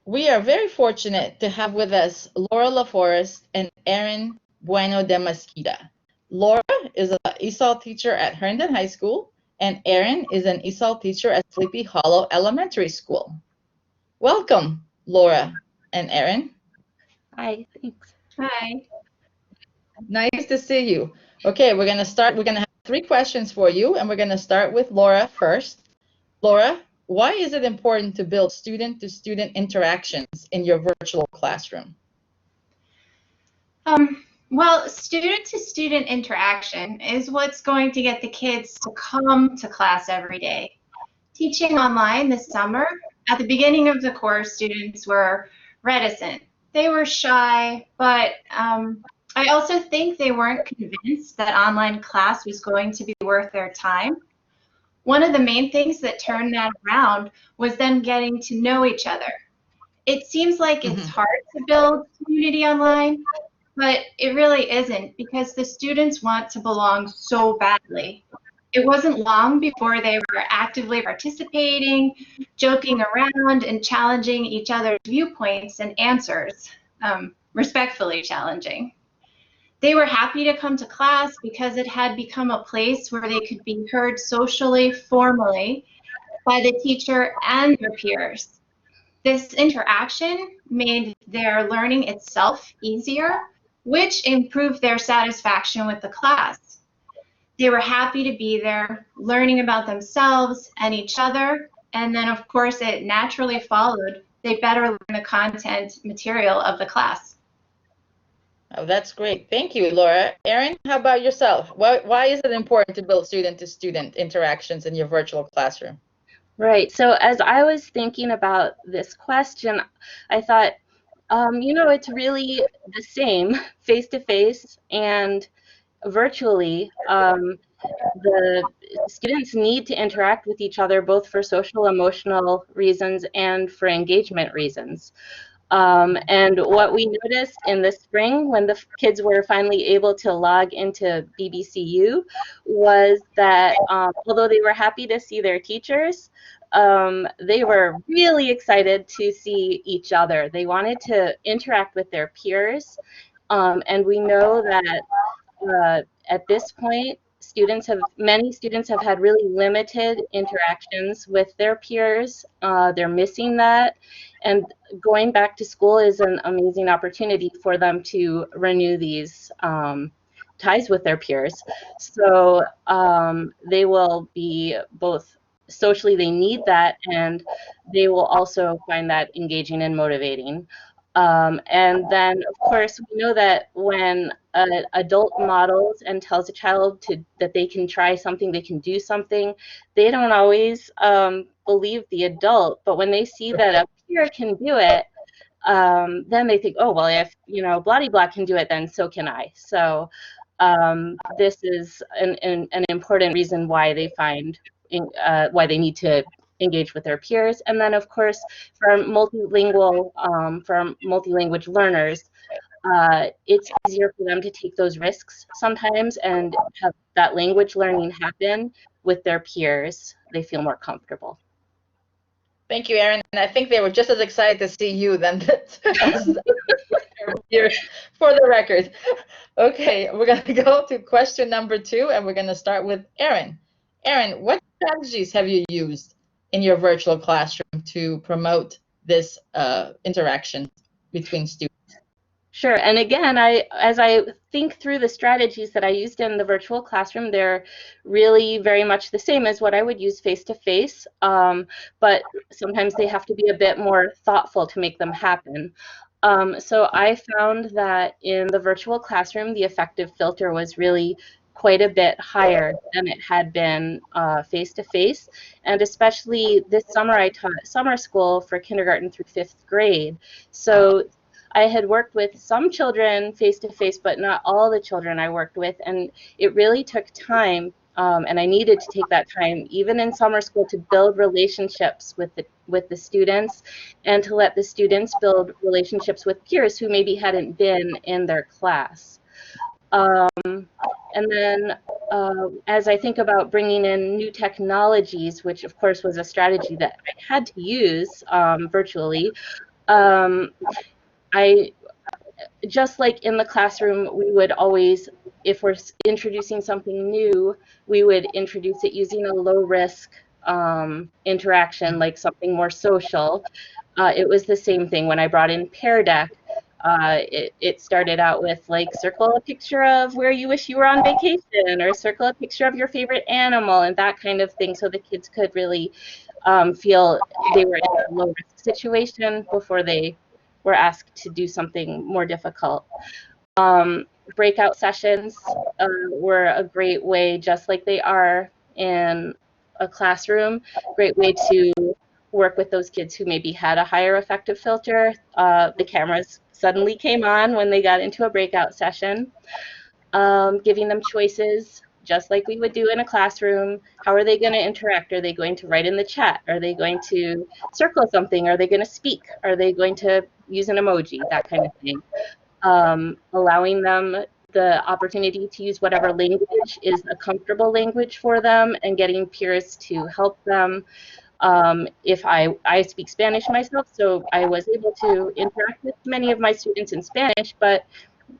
We are very fortunate to have with us Laura LaForest and Erin Bueno de Mesquita. Laura is an ESOL teacher at Herndon High School, and Erin is an ESOL teacher at Sleepy Hollow Elementary School. Welcome, Laura and Erin. Hi, thanks. Hi. Nice to see you. Okay, we're going to start. We're going to have three questions for you, and we're going to start with Laura first. Laura, why is it important to build student-to-student interactions in your virtual classroom? Well, student-to-student interaction is what's going to get the kids to come to class every day. Teaching online this summer, at the beginning of the course, students were reticent. They were shy, but I also think they weren't convinced that online class was going to be worth their time. One of the main things that turned that around was them getting to know each other. It seems like it's hard to build community online, but it really isn't because the students want to belong so badly. It wasn't long before they were actively participating, joking around, and challenging each other's viewpoints and answers, respectfully challenging. They were happy to come to class because it had become a place where they could be heard socially, formally, by the teacher and their peers. This interaction made their learning itself easier, which improved their satisfaction with the class. They were happy to be there, learning about themselves and each other, and then of course it naturally followed they better learn the content material of the class. Oh, that's great. Thank you, Laura. Erin, how about yourself? Why is it important to build student-to-student interactions in your virtual classroom? Right, so as I was thinking about this question, I thought, it's really the same face-to-face and virtually. The students need to interact with each other both for social, emotional reasons and for engagement reasons. And what we noticed in the spring when the kids were finally able to log into BBCU was that although they were happy to see their teachers, they were really excited to see each other. They wanted to interact with their peers, and we know that at this point, many students have had really limited interactions with their peers. They're missing that, and going back to school is an amazing opportunity for them to renew these ties with their peers. So they will be both socially, they need that, and they will also find that engaging and motivating. And then, of course, we know that when an adult models and tells a child that they can try something, they can do something, they don't always believe the adult. But when they see that a peer can do it, then they think, oh, well, if, Bloody Block can do it, then so can I. So this is an important reason why they why they need to engage with their peers. And then, of course, for multi-language learners, it's easier for them to take those risks sometimes and have that language learning happen with their peers. They feel more comfortable. Thank you, Erin. And I think they were just as excited to see you than as their peers, for the record. Okay, we're going to go to question number 2, and we're going to start with Erin. Erin, what strategies have you used in your virtual classroom to promote this interaction between students? Sure, and again, as I think through the strategies that I used in the virtual classroom, they're really very much the same as what I would use face-to-face, but sometimes they have to be a bit more thoughtful to make them happen. So I found that in the virtual classroom, the effective filter was really quite a bit higher than it had been face-to-face. And especially this summer, I taught summer school for kindergarten through 5th grade. So I had worked with some children face-to-face, but not all the children I worked with. And it really took time, and I needed to take that time, even in summer school, to build relationships with the students and to let the students build relationships with peers who maybe hadn't been in their class. And then as I think about bringing in new technologies, which of course was a strategy that I had to use virtually, I just like in the classroom, we would always, if we're introducing something new, we would introduce it using a low risk interaction, like something more social. It was the same thing when I brought in Pear Deck. It started out with like circle a picture of where you wish you were on vacation, or circle a picture of your favorite animal, and that kind of thing, so the kids could really feel they were in a low risk situation before they were asked to do something more difficult. Breakout sessions were a great way, just like they are in a classroom, great way to work with those kids who maybe had a higher effective filter. The cameras suddenly came on when they got into a breakout session, giving them choices just like we would do in a classroom. How are they going to interact? Are they going to write in the chat? Are they going to circle something? Are they going to speak? Are they going to use an emoji? That kind of thing. Allowing them the opportunity to use whatever language is a comfortable language for them, and getting peers to help them. If I speak Spanish myself, so I was able to interact with many of my students in Spanish, but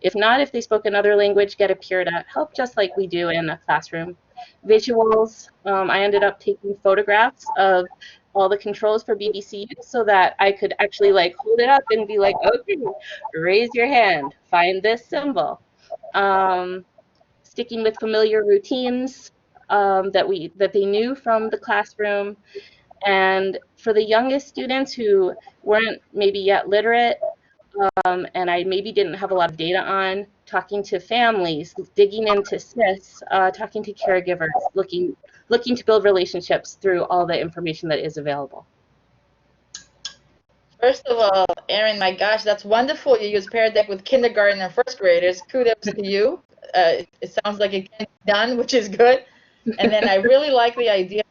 if not, if they spoke another language, get a peer to help, just like we do in a classroom. Visuals, I ended up taking photographs of all the controls for BBC so that I could actually like hold it up and be like, okay, raise your hand, find this symbol. Sticking with familiar routines that they knew from the classroom. And for the youngest students who weren't maybe yet literate, and I maybe didn't have a lot of data on, talking to families, digging into SIS, talking to caregivers, looking to build relationships through all the information that is available. First of all, Erin, my gosh, that's wonderful. You use Pear Deck with kindergarten and first graders. Kudos to you. It sounds like it can be done, which is good. And then I really like the idea.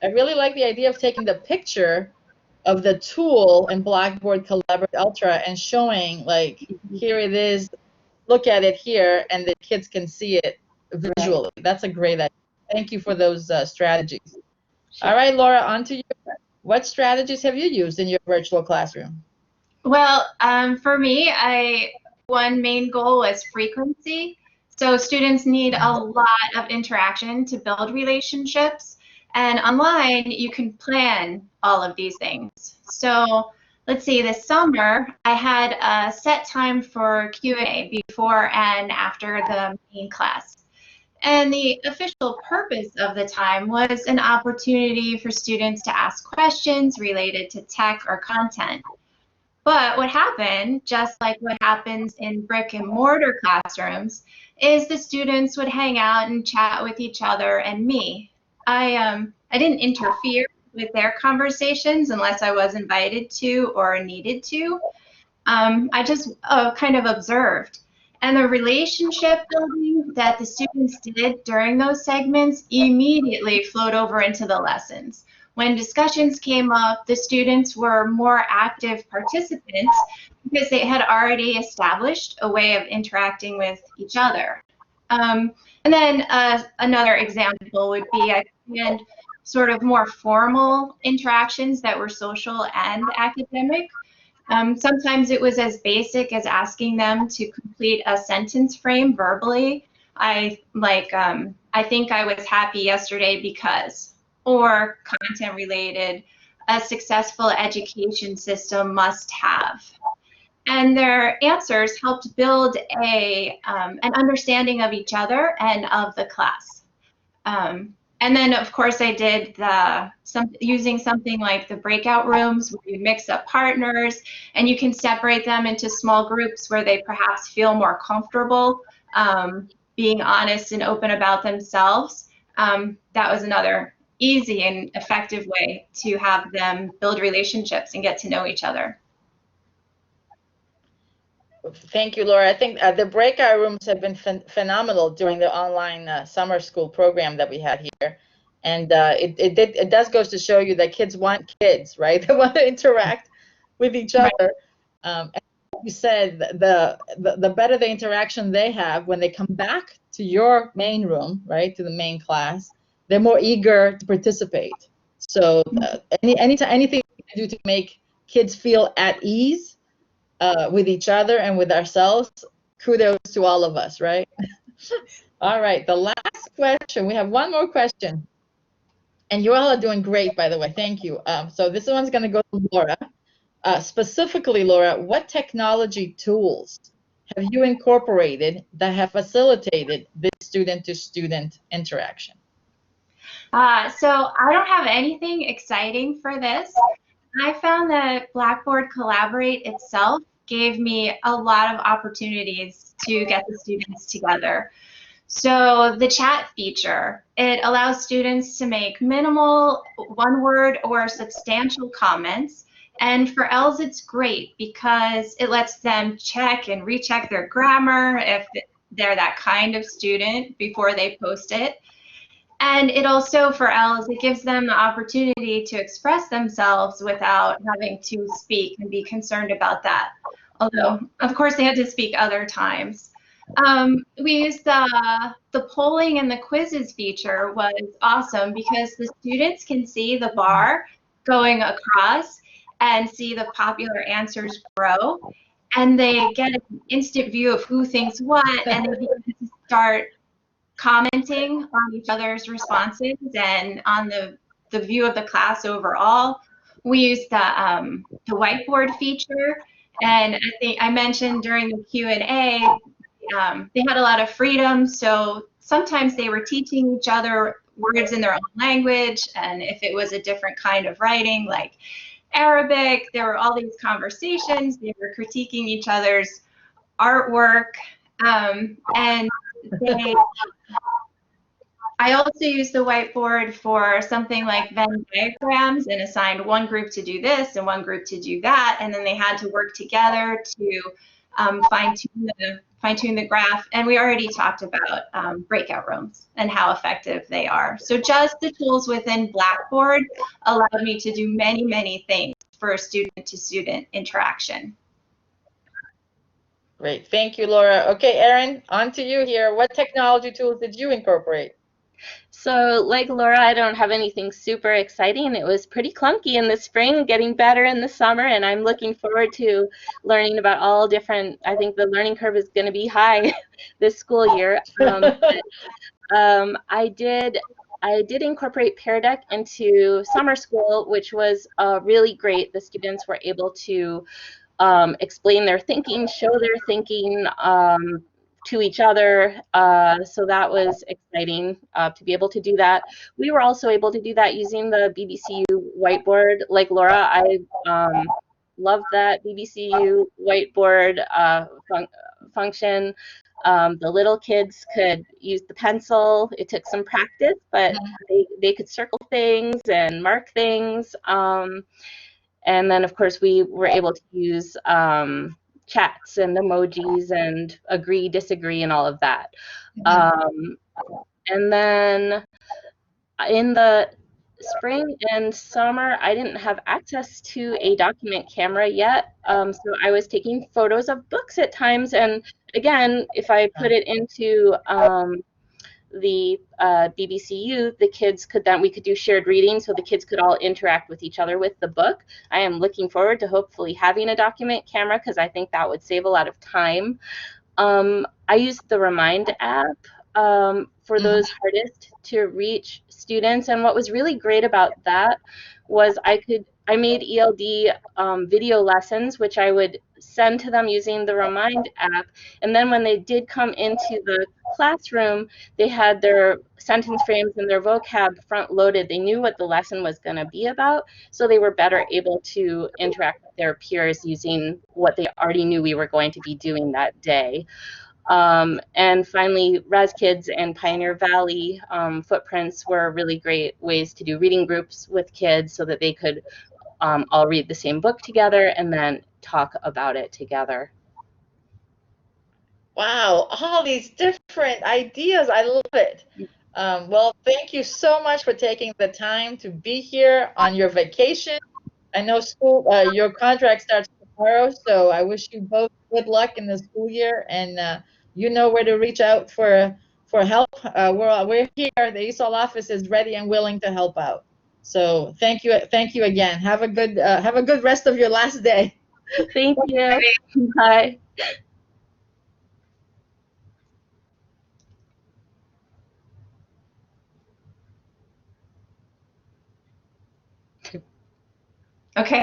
Of taking the picture of the tool in Blackboard Collaborate Ultra and showing, like, here it is. Look at it here, and the kids can see it visually. That's a great idea. Thank you for those strategies. Sure. All right, Laura, on to you. What strategies have you used in your virtual classroom? Well, for me, one main goal was frequency. So students need a lot of interaction to build relationships. And online, you can plan all of these things. So let's see, this summer, I had a set time for Q&A before and after the main class. And the official purpose of the time was an opportunity for students to ask questions related to tech or content. But what happened, just like what happens in brick and mortar classrooms, is the students would hang out and chat with each other and me. I didn't interfere with their conversations unless I was invited to or needed to. I just kind of observed. And the relationship building that the students did during those segments immediately flowed over into the lessons. When discussions came up, the students were more active participants because they had already established a way of interacting with each other. And then another example would be I planned sort of more formal interactions that were social and academic. Sometimes it was as basic as asking them to complete a sentence frame verbally. I think I was happy yesterday because, or content related, a successful education system must have. And their answers helped build an understanding of each other and of the class. And then, of course, I did using something like the breakout rooms where you mix up partners and you can separate them into small groups where they perhaps feel more comfortable being honest and open about themselves. That was another easy and effective way to have them build relationships and get to know each other. Thank you, Laura. I think the breakout rooms have been phenomenal during the online summer school program that we had here. And it does goes to show you that kids want kids, right? They want to interact with each other. And like you said, the better the interaction they have when they come back to your main room, right, to the main class, they're more eager to participate. So anything you can do to make kids feel at ease with each other and with ourselves, kudos to all of us, right? All right, the last question. We have one more question. And you all are doing great, by the way. Thank you. So this one's going to go to Laura. Specifically, Laura, what technology tools have you incorporated that have facilitated this student-to-student interaction? So I don't have anything exciting for this. I found that Blackboard Collaborate itself gave me a lot of opportunities to get the students together. So the chat feature, it allows students to make minimal, one-word or substantial comments. And for ELs, it's great because it lets them check and recheck their grammar if they're that kind of student before they post it. And it also, for ELs, it gives them the opportunity to express themselves without having to speak and be concerned about that. Although, of course, they had to speak other times. We used the polling and the quizzes feature was awesome because the students can see the bar going across and see the popular answers grow. And they get an instant view of who thinks what, and they begin to start commenting on each other's responses and on the view of the class overall. We used the whiteboard feature, and I think I mentioned during the Q&A, they had a lot of freedom, so sometimes they were teaching each other words in their own language, and if it was a different kind of writing, like Arabic, there were all these conversations, they were critiquing each other's artwork, and I also used the whiteboard for something like Venn diagrams and assigned one group to do this and one group to do that, and then they had to work together to fine-tune the graph. And we already talked about breakout rooms and how effective they are. So just the tools within Blackboard allowed me to do many, many things for student-to-student interaction. Great. Thank you, Laura. Okay, Erin, on to you here. What technology tools did you incorporate? So like Laura, I don't have anything super exciting. It was pretty clunky in the spring, getting better in the summer, and I'm looking forward to learning about all different, I think the learning curve is going to be high this school year. I did incorporate Pear Deck into summer school, which was really great. The students were able to explain their thinking, show their thinking to each other. So that was exciting to be able to do that. We were also able to do that using the BBCU whiteboard. Like Laura, I love that BBCU whiteboard function. The little kids could use the pencil. It took some practice, but they could circle things and mark things. And then, of course, we were able to use chats and emojis and agree, disagree, and all of that. And then in the spring and summer, I didn't have access to a document camera yet, so I was taking photos of books at times. And again, if I put it into the BBCU, the kids could we could do shared reading, so the kids could all interact with each other with the book. I am looking forward to hopefully having a document camera because I think that would save a lot of time. I used the Remind app for those hardest to reach students, and what was really great about that was I made ELD video lessons, which I would send to them using the Remind app, and then when they did come into the classroom, they had their sentence frames and their vocab front loaded. They knew what the lesson was going to be about, so they were better able to interact with their peers using what they already knew we were going to be doing that day. And finally, Res Kids and Pioneer Valley footprints were really great ways to do reading groups with kids so that they could all read the same book together and then talk about it together. Wow, all these different ideas. I love it. Well, thank you so much for taking the time to be here on your vacation. I know your contract starts tomorrow, so I wish you both good luck in the school year, and you know where to reach out for help. We're here. The ESOL office is ready and willing to help out. So thank you again. Have a good rest of your last day. Thank you. Bye. Okay.